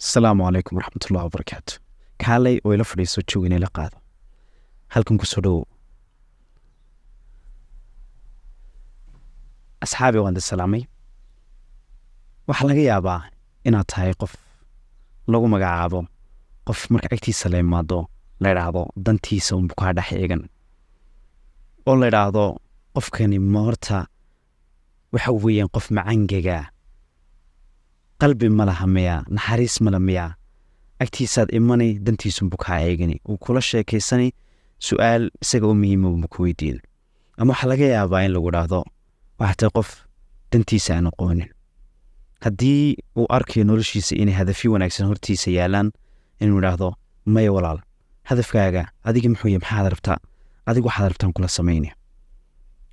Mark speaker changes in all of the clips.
Speaker 1: السلام عليكم ورحمة الله وبركاته. كالي ويلا فريسو تشويني لقاado halkan kusoo dhowow asxaabi waan salaamay. waxaa laga yaabaa inaad tahay qof lagu magacaabo qof marka agtiisa la imaado la yidhaahdo dantiisa un bukaa dhex eegan oo la yidhaahdo qofkani moorta waxa weeyaan qof macangaga qalbi ma laha miya naxariis ma la miya agtiisaad imani dantiisun bukaa eegani uu kula sheekaysani su'aal isaga u muhiim u ku weydiin ama waxa laga yaabaa in lagu dhaahdo waxaa qof dantiisa aan aqoonin haddii uu arkayo noloshiisa inay hadafyo wanaagsan hortiisa yaalaan inuu dhaahdo maya walaal hadafkaaga adiga muxuu yahay maxaad rabtaa adigu waxaad rabtaan kula samaynaya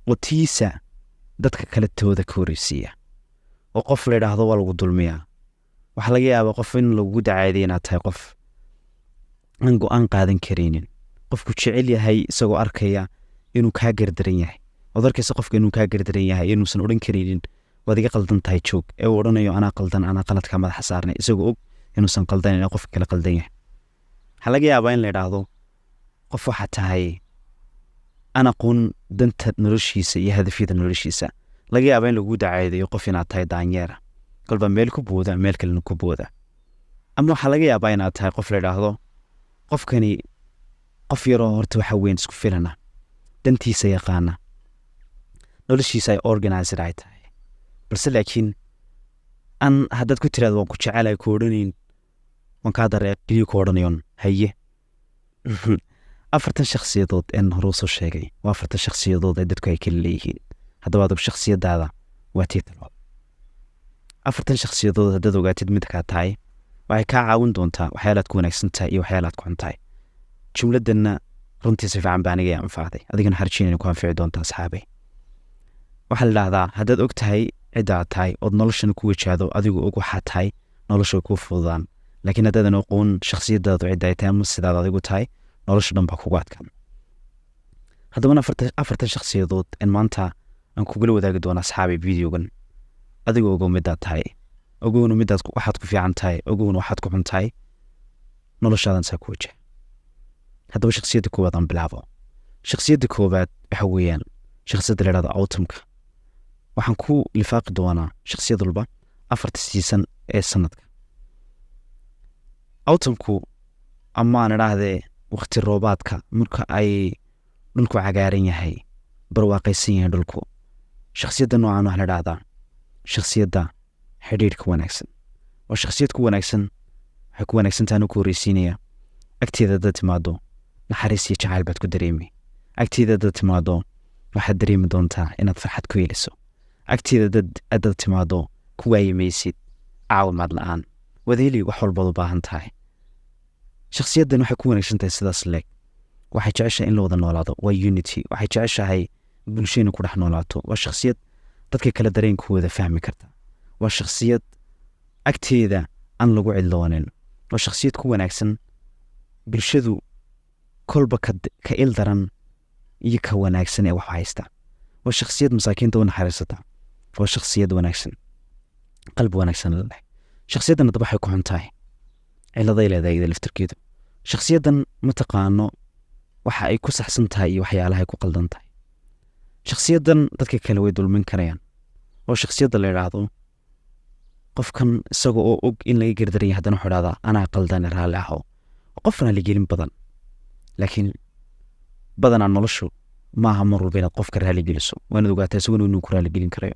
Speaker 1: oo tiisa dadka kale tooda ka horeysiiya oo qof la yidhaahdo waa lagu dulmiyaa waxaa laga yaabaa qof in lagu dacaaday inaad tahay qof aan go'aan qaadan karaynin qofku jecel yahay isagoo arkaya inuu kaa gardaran yahay oo arkaysa qofka inuu kaa gardaran yahay inuusan odhan karaynin waad iga qaldan tahay joog ee uu odhanayo anaa qaldan anaa qaladka madaxa saarnay isagoo og inuusan qaldanin ee qofka kale qaldan yahay waxaa laga yaabaa in la yidhaahdo qof waxaa tahay aan aqoon danta noloshiisa iyo hadafyada noloshiisa laga yaabaa in lagu dacaydayo qof inaad tahay daanyeera kolba meel ku booda meel kalena ku booda ama waxaa laga yaabaa inaad tahay qof la yidhaahdo qofkani qof yaroo horta waxa weyn isku filana dantiisa yaqaana noloshiisa ay organized ay tahay balse laakiin aan haddaad ku tiraado waan ku jecelahay ku odhanayn waan kaa dareeq keliya ku odhanayoon haye 40 shakhsiyadood een hore usoo sheegay waa 40 shakhsiyadood ee dadku ay kala leeyihiin haddaba adigu shakhsiyadaada waa tiitalo 40 shakhsiyadood haddaad ogaatid mid kaa tahay waxay kaa caawin doontaa waxyaalaad ku wanaagsan tahay iyo waxyaalaad ku xun tahay jumladana runtii si fiican baa aniga anfacday adigana harjiinayna ku anfici doontaa asxaabay waxaa la yidhaahdaa haddaad og tahay ciddaad tahay ood noloshana ku wajahdo adigu og waxaa tahay nolosha kuu fududaan laakiin haddaadan aqoon shakhsiyadaadu cidda ay tahay ama sidaad adigu tahay nolosha dhan baa kugu adkaan haddabana 40 shakhsiyadood in maanta aan kugula wadaagi doona asxaabay videogan adigu ogow midaad tahay ogowna midaad waxaad ku fiican tahay ogowna waxaad ku xun tahay noloshaadan saa ku wajah haddaba shakhsiyadda koowaad aan bilaabo shakhsiyadda koowaad waxa weeyaan shakhsiyadda la yidhahdo autumka waxaan ku lifaaqi doonaa shakhsiyad walba 4 season ee sanadka autumku ama aan idhaahdee waqti roobaadka marka ay dhulku cagaaran yahay barwaaqaysan yahay dhulku shakhsiyadda noocan waxaa la idhaahdaa shakhsiyadda xidhiidhka wanaagsan oo shakhsiyad ku wanaagsan waxay ku wanaagsantahay ku horeysiinaya agteeda dad timaado naxariis iyo jacayl baad ku dareemi agteeda dad timaado waxaad dareemi doontaa inaad farxad ku heliso agteeda dad timaado ku waayimaysid caawimaad la'aan wadeeli wax walbaad u baahan tahay shakhsiyaddan waxay ku wanaagsan tahay sidaas leeg waxay jeceshahay in la wada noolaado waa unity waxay jeceshahay bulshayna ku dhex noolaato waa shakhsiyad dadka kale dareenkooda fahmi karta waa shakhsiyad agteeda aan lagu cidloonin waa shakhsiyad ku wanaagsan bulshadu kolba ka il daran iyo ka wanaagsan ee wax haysta waa shakhsiyad masaakiinta u naxariisata waa shakhsiyad wanaagsan qalbi wanaagsan leh shakhsiyaddan hadaba waxay ku xun tahay ciladay leedahay iyada laftirkeedu shakhsiyaddan ma taqaano waxa ay ku saxsan tahay iyo waxyaalaha ay ku qaldan tahay shakhsiyaddan dadka kale way dulmin karayaan oo shakhsiyadda la yidhaahdo qofkan isaga oo og in laga gardaran yahay haddana wuxuu idhahdaa anaa qaldan raalli aho qofna la gelin badan laakiin badanaa noloshu maaha mar walba inaad qofka raali geliso waa inaad ogaataa isaguna inuu ku raali gelin karayo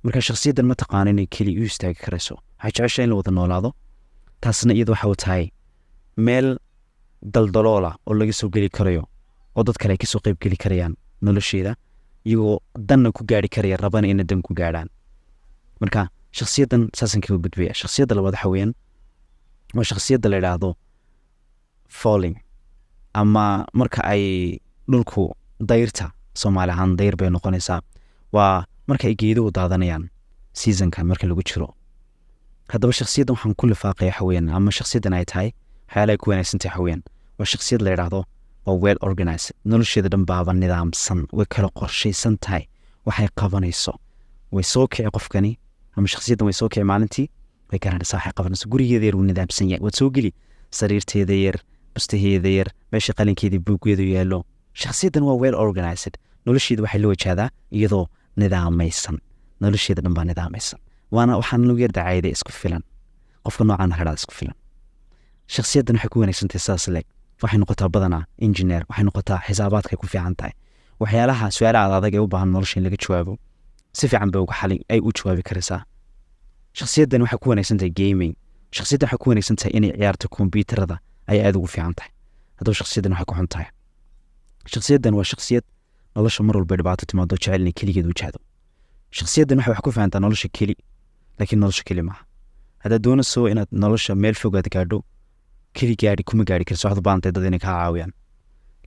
Speaker 1: marka shakhsiyaddan ma taqaano inay keli u istaagi karayso waxay jeceshahay in la wada noolaado taasna iyada waxa uu tahay meel daldaloola oo laga soo geli karayo oo dad kale ay kasoo qayb geli karayaan nolosheeda iyagoo danna ku gaari karaya rabana inay dan ku gaadhaan marka shakhsiyaddan saasan kaga gudbaya shakhsiyadda labaad waxa weeyaan waa shakhsiyadda la yidhaahdo falling ama marka ay dhulku dayrta soomaali ahaan dayr bay noqonaysaa waa marka ay geeduhu daadanayaan seasonka marka lagu jiro haddaba shakhsiyaddan waxaan ku lifaaqaya waxa weeyaan ama shakhsiyaddan ay tahay waxyaalaha ay ku wanaagsan tahay waxa weeyaan waa shakhsiyad la yidhaahdo waa well organized nolosheeda dhan baaba nidaamsan way kala qorshaysan tahay waxay qabanayso way soo kici qofkani ama shakhsiyaddan way soo kici maalintii way garanaysaa waxay qabanayso gurigeeda yar wuu nidaamsan yahay waad soo geli sariirteeda yar bustaheeda yar meesha qalinkeedii buuggeedu yaallo shakhsiyaddan waa well organized nolosheeda waxay la wajahdaa iyadoo nidaamaysan nolosheeda dhan baa nidaamaysan waana waxaan lagu yar dacaayday isku filan qofka noocaan hadhaa isku filan shakhsiyaddan waxay ku wanaagsantahay sidaas leeg waxay noqotaa badanaa engineer waxay noqotaa xisaabaadkay ku fiican tahay waxyaalaha su-aalaha adag ee u baahan nolosha in laga jawaabo si fiican bay uga xalin ay u jawaabi karaysaa shakhsiyaddan waxay ku wanaagsan tahay gaming shakhsiyaddan waxay ku wanaagsan tahay inay ciyaarto kombiyuutarada ay aad ugu fiican tahay haddaba shakhsiyaddan waxay ku xun tahay shakhsiyaddan waa shakhsiyad nolosha mar walba dhibaato timaado jecel inay keligeed wajahdo shakhsiyaddan waxay wax ku fahantaa nolosha keli laakiin nolosha keli maaha haddaad doonayso inaad nolosha meel fogaad gaadho keli gaadhi kuma gaadhi karso waxaad u baahantay dad inay kaa caawiyaan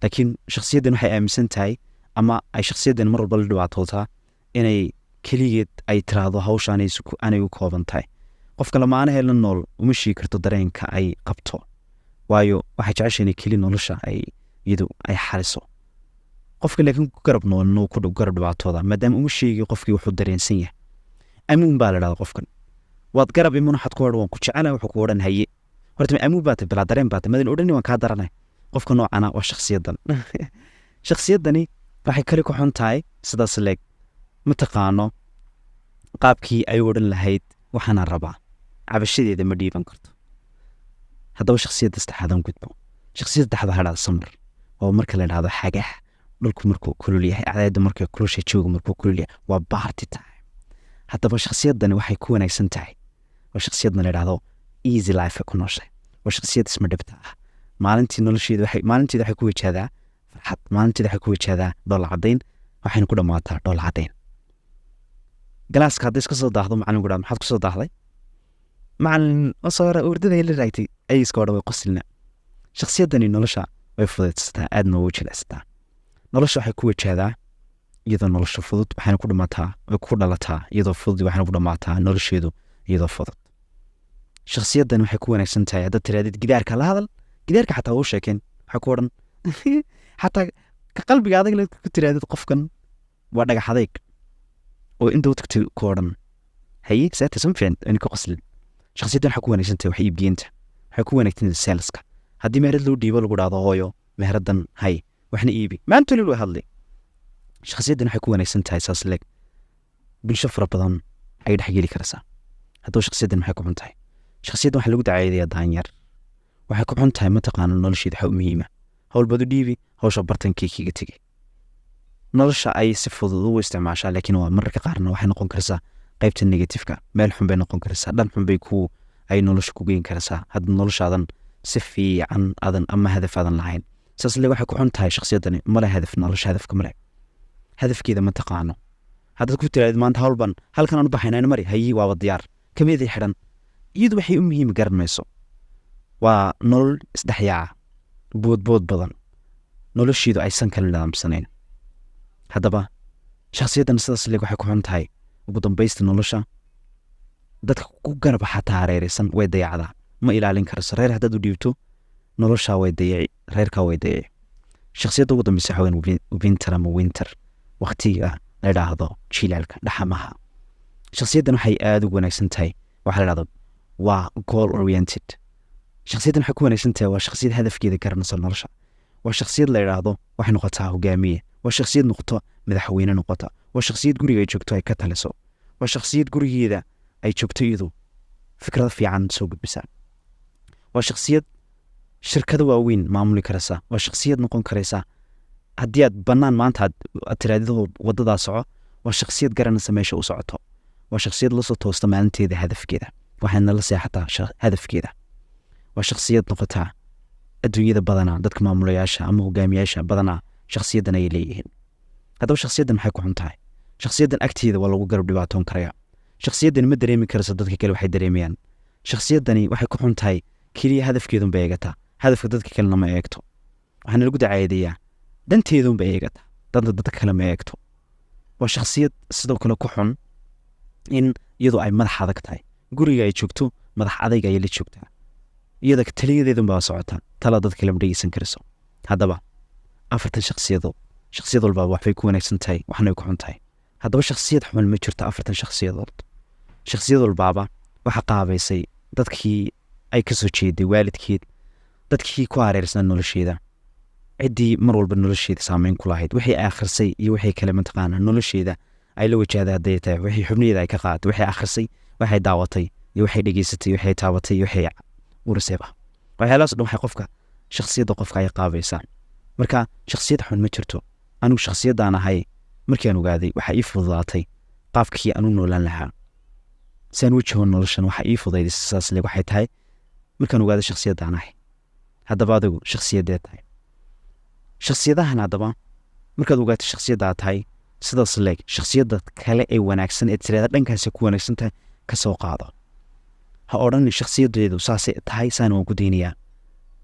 Speaker 1: laakiin shakhsiyaddan waxay aaminsan tahay ama ay shakhsiyaddan mar walba la dhibaatootaa inay keligeed ay tiraahdo hawsha aanay u kooban tahay qofka lamaanahe la nool uma sheegi karto dareenka ay qabto waayo waxay jecesha inay keli nolosha iyadu ay xaliso qofka laakiin ku garab noolno ku garab dhibaatooda maadaama uma sheegi qofkii wuxuu dareensan yahay amuun baa la dhahdaa qofkan waad garab iman waxaad ku odhan waan ku jecelahay wuxuu ku odhan haye horta amuun baatay bilaa dareen baatay madan odhani waan kaa daranay qofka noocana waa shakhsiyaddan shakhsiyaddani waxay kali ku xun tahay sidaas leeg mataqaano qaabkii ay odhan lahayd waxaana rabaa cabashadeeda ma dhiiban karto haddaba shakhsiyadda saddexaadan gudbo shakhsiyadda saddexaad hadhaa samar oo marka la dhahdo xagax dhulku markuu kulul yahay cadceedda markay kulusha jooga markuu kulul yahay waa baarti tahay haddaba shakhsiyaddani waxay ku wanaagsan tahay waa shakhsiyadna la dhahdo easy life ku nooshay waa shakhsiyad isma dhibta ah maalinteeda waxay ku wajahdaa farxad maalinteeda waxay ku wajahdaa dhool caddayn waxayna ku dhammaataa dhool caddayn galaaska hadday iska soo daahdo macalinku dhaha maxaad ku soo daahday macalin soo urdada la raagtay ayay iska odhan way qoslina shakhsiyaddani nolosha way fududaysataa aadna way u jilaysataa nolosha waxay ku wajahdaa iyadoo nolosha fudud waxayna ku dhamaataa way ku dhalataa iyadoo fudud waxayna ku dhammaataa nolosheedu iyadoo fudud shakhsiyaddan waxay ku wanaagsan tahay haddaad tiraadid gidaarka la hadal gidaarka xataa uu sheekeen waxay ku odhan xataa ka qalbiga adag la ku tiraadid qofkan waa dhagax adayg oo inta u tagtay ku odhan haye saata samfeen in ka qoslin shakhsiyaddan waxay ku wanaagsan tahay wax iibgeynta waxay ku wanaagsan tahay saleska haddii meherad loo dhiibo lagu dhahdo hooyo meheraddan hay waxna iibi maanta loo hadlay shakhsiyaddan waxay ku wanaagsan tahay saas leeg bulsho fara badan ay dhexgeli karaysaa haddaba shakhsiyaddan maxay ku xun tahay shakhsiyaddan waxaa lagu dacaayadayaa daanyar waxay ku xun tahay mataqaana nolosheeda waxa u muhiima howlbadu dhiibi hawsha bartankii kiga tegay nolosha ay si fudud ugu isticmaashaa laakiin waa mararka qaarna waxay noqon karaysaa qaybta negatifka meel xun bay noqon karaysaa dhan xun bay ay nolosha ku geyn karaysaa hadda noloshaadan si fiican aadan ama hadaf aadan lahayn saas le waxay ku xun tahay shakhsiyaddani male hadaf nolosha hadafka male hadafkeeda ma taqaano haddaad ku tiraadid maanta howlban halkan aan u baxaynaan mari hayi waaba diyaar kameeday xidhan iyadu waxay u muhiim garan mayso waa nolol isdhexyaaca boodbood badan nolosheedu aysan kala nidaamsanayn haddaba shakhsiyaddan sidaas leeg waxay ku xun tahay ugu dambaysta nolosha dadka ku garab xataa hareeraysan way dayacdaa ma ilaalin karayso reer haddaad u dhiibto noloshaa way dayaci reerkaa way dayaci shakhsiyadda ugu dambaysa waxaa weyn winter ama winter waqtiga la idhaahdo jilaalka dhaxamaha shakhsiyaddan waxay aada ugu wanaagsan tahay waxaa la idhahdo waa goal oriented shakhsiyaddan waxay ku wanaagsan tahay waa shakhsiyad hadafkeeda garanaysa nolosha waa shakhsiyad la idhaahdo waxay noqotaa hogaamiye waa shakhsiyad noqoto madaxweyne noqota waa shakhsiyad guriga ay joogto ay ka taliso waa shakhsiyad gurigeeda ay joogto iyadu fikrado fiican soo gudbisa waa shakhsiyad shirkado waaweyn maamuli karaysa waa shakhsiyad noqon karaysa haddii aad bannaan maanta aad tiraadido waddadaa soco waa shakhsiyad garanaysa meesha u socoto waa shakhsiyad lasoo toosta maalinteeda hadafkeeda waxayna la seexataa hadafkeeda waa shakhsiyad noqotaa adduunyada badanaa dadka maamulayaasha ama hogaamiyaasha badanaa shakhsiyaddan ayay leeyihiin haddaba shakhsiyaddan maxay ku xun tahay shakhsiyaddan agteeda waa lagu garab dhibaatoon karayaa shakhsiyaddan ma dareemi karayso dadka kale waxay dareemayaan shakhsiyaddani waxay ku xun tahay keliya hadafkeedunba eegataa hadafka dadka kalena ma eegto waxaana lagu dacaayadayaa danteedunba eegataa danta dadka kale ma eegto waa shakhsiyad sidoo kale ku xun in iyadu ay madax adag tahay guriga ay joogto madax adayg ayay la joogtaa iyada taliyadeedunbaa socotaa tala dad kale ma dhegeysan karayso haddaba afartan shakhsiyad walbaa waxbay ku wanaagsan tahay waxna ay ku xun tahay haddaba shakhsiyad xun ma jirto afartan shakhsiyad walbaaba waxa qaabaysay dadkii ay ka soo jeeday waalidkeed, dadkii ku hareersan nolosheeda, ciddii mar walba nolosheeda saameyn ku lahayd, wixii ay akhrisay iyo wixii kale mataqaana nolosheeda ay la wajahday hadday tahay, wixii xubniyeeda ay ka qaadatay, waxay akhrisay, waxay daawatay iyo waxay dhegeysatay, waxay taabatay iyo waxay urisayba. waxyaalahaas dhan waxay qofka shakhsiyadda qofka ay qaabaysaa. marka shakhsiyad xun ma jirto. anigu shakhsiyaddaan ahay markaan ogaaday waxa ii fududaatay qaabkii aan u noolaan lahaa, si aan wajaho noloshan waxa ii fududaysay saas le waxay tahay markaan ogaaday shakhsiyaddaan ahay. haddaba adigu shakhsiyadee tahay? shakhsiyadahan haddaba markaad ogaato shakhsiyaddaa tahay sidaas leeg shakhsiyadda kale ee wanaagsan ee tirada dhankaasi ku wanaagsan tahay ka soo qaado. ha odhan shakhsiyaddeedu saasay tahay saan waan ku daynayaa.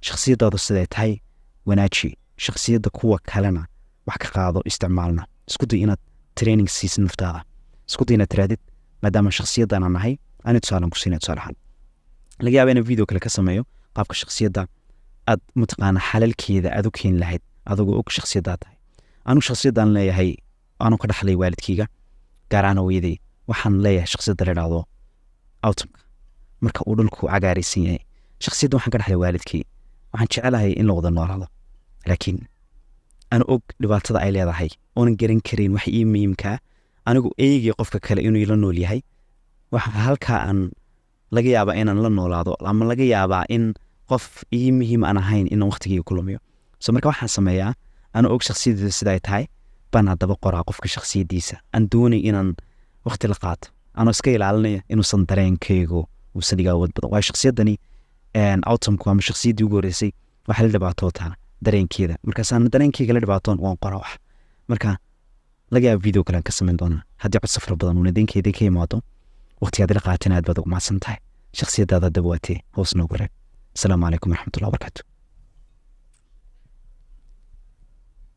Speaker 1: shakhsiyaddaadu siday tahay wanaaji, shakhsiyadda kuwa kalena wax ka qaado, isticmaalna. isku day inaad training siisid naftaada. isku day inaad tiraadid maadaama shakhsiyaddan aan nahay ani tusaalan ku siinay tusaalahan. laga yaaba inaan video kale ka sameeyo qaabka shakhsiyadda aad mataqaana xalalkeeda aad u keeni lahayd adagoo og shakhsiyaddaa tahay. anigu shakhsiyaddaan leeyahay aanu ka dhaxlay waalidkayga, gaar ahaan hooyaday. waxaan leeyahay shakhsiyadda la idhaahdo autumka, marka uu dhulku cagaaraysan yahay. shakhsiyadda waxaan ka dhaxlay waalidkay. waxaan jecelahay in la wada noolaado, laakiin aan og dhibaatada ay leedahay oonan garan karin wax ii muhiimkaa, anigu eegay qofka kale inuu la nool yahay. waxa halkaa aan laga yaabaa inaan la noolaado, ama laga yaabaa in qof ii muhiim aan ahayn inaan waqtigayga ku lumiyo. so marka waxaan sameeyaa ana og shakhsiyaddiisa sida ay tahay baan haddaba qoraa qofka shakhsiyaddiisa. aan doonay inaan waqti la qaato, anoo iska ilaalinaya inuusan dareenkaygu uusan iga awood badan. waayo shakhsiyaddani autumku ama shakhsiyaddii ugu horreysay waxay la dhibaatootaa dareenkeeda, markaasaan dareenkayga la dhibaatoon waan qoraa wax. marka laga yaaba video kale aan ka samayn doonaa haddii cod safar badan uuna deenkeedii ka imaado. waqtigaad la qaateen aad baad ugu mahadsan tahay. shakhsiyaddaada dabawaatee hoos noogu reeb. asalaamu calaykum waraxmatullahi wabarakaatu.